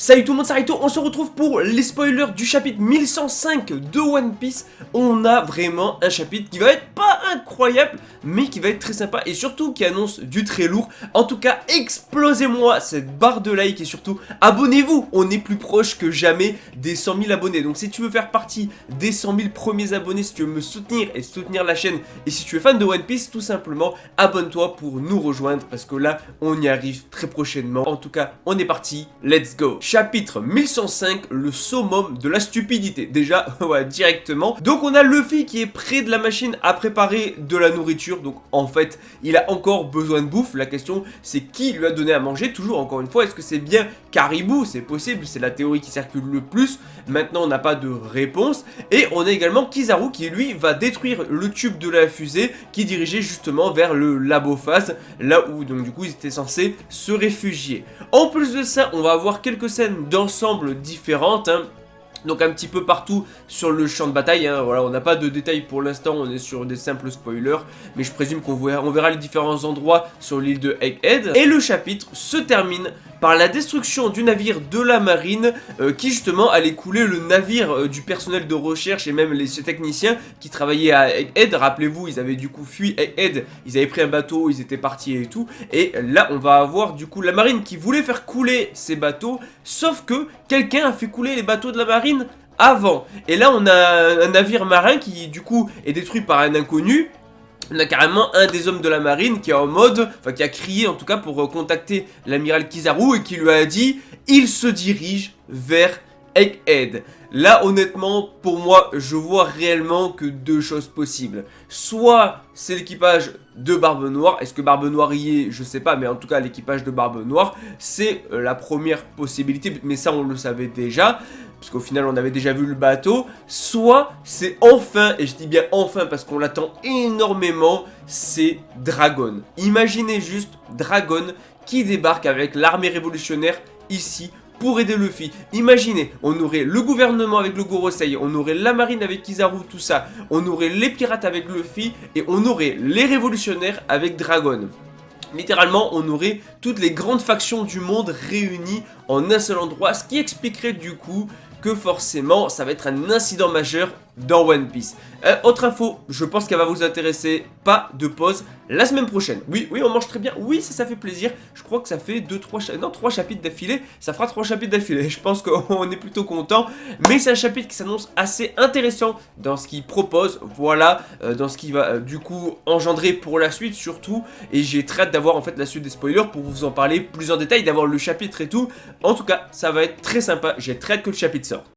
Salut tout le monde, c'est Raito, on se retrouve pour les spoilers du chapitre 1105 de One Piece. On a vraiment un chapitre qui va être pas incroyable, mais qui va être très sympa et surtout qui annonce du très lourd. En tout cas, explosez-moi cette barre de like et surtout abonnez-vous. On est plus proche que jamais des 100 000 abonnés. Donc si tu veux faire partie des 100 000 premiers abonnés, si tu veux me soutenir et soutenir la chaîne, et si tu es fan de One Piece, tout simplement abonne-toi pour nous rejoindre parce que là, on y arrive très prochainement. En tout cas, on est parti, let's go. Chapitre 1105, le summum de la stupidité. Déjà, ouais, directement. Donc on a Luffy qui est près de la machine à préparer de la nourriture. Donc en fait, il a encore besoin de bouffe. La question, c'est qui lui a donné à manger. Toujours, encore une fois, est-ce que c'est bien Caribou? C'est possible, c'est la théorie qui circule le plus. Maintenant, on n'a pas de réponse. Et on a également Kizaru qui, lui, va détruire le tube de la fusée qui dirigeait justement vers le labo phase. Là où, donc du coup, ils étaient censés se réfugier. En plus de ça, on va avoir quelques scènes d'ensemble différentes, hein. Donc un petit peu partout sur le champ de bataille, hein. Voilà, on n'a pas de détails pour l'instant, on est sur des simples spoilers, mais je présume qu'on verra les différents endroits sur l'île de Egghead. Et le chapitre se termine par la destruction du navire de la marine qui justement allait couler le navire du personnel de recherche et même ces techniciens qui travaillaient à Egghead. Rappelez-vous, ils avaient du coup fui Egghead, ils avaient pris un bateau, ils étaient partis et tout. Et là, on va avoir du coup la marine qui voulait faire couler ces bateaux, sauf que quelqu'un a fait couler les bateaux de la marine avant. Et là, on a un navire marin qui du coup est détruit par un inconnu. On a carrément un des hommes de la marine qui est en mode, enfin qui a crié en tout cas pour contacter l'amiral Kizaru et qui lui a dit il se dirige vers Egghead. Là honnêtement pour moi je vois réellement que deux choses possibles. Soit c'est l'équipage de Barbe Noire, est-ce que Barbe Noire y est? Je sais pas, mais en tout cas l'équipage de Barbe Noire c'est la première possibilité, mais ça on le savait déjà. Parce qu'au final on avait déjà vu le bateau. Soit c'est enfin, et je dis bien enfin parce qu'on l'attend énormément, c'est Dragon. Imaginez juste Dragon qui débarque avec l'armée révolutionnaire ici pour aider Luffy. Imaginez, on aurait le gouvernement avec le Gorosei, on aurait la marine avec Kizaru, tout ça, on aurait les pirates avec Luffy et on aurait les révolutionnaires avec Dragon. Littéralement, on aurait toutes les grandes factions du monde réunies en un seul endroit, ce qui expliquerait du coup que forcément ça va être un incident majeur dans One Piece. Autre info, je pense qu'elle va vous intéresser, pas de pause la semaine prochaine. Oui, on mange très bien, oui ça fait plaisir. Je crois que ça fait 3 chapitres d'affilée, ça fera 3 chapitres d'affilée. Je pense qu'on est plutôt content, mais c'est un chapitre qui s'annonce assez intéressant dans ce qu'il propose, voilà, dans ce qui va du coup engendrer pour la suite surtout. Et j'ai très hâte d'avoir en fait la suite des spoilers pour vous en parler plus en détail, d'avoir le chapitre et tout. En tout cas, ça va être très sympa, j'ai très hâte que le chapitre sorte.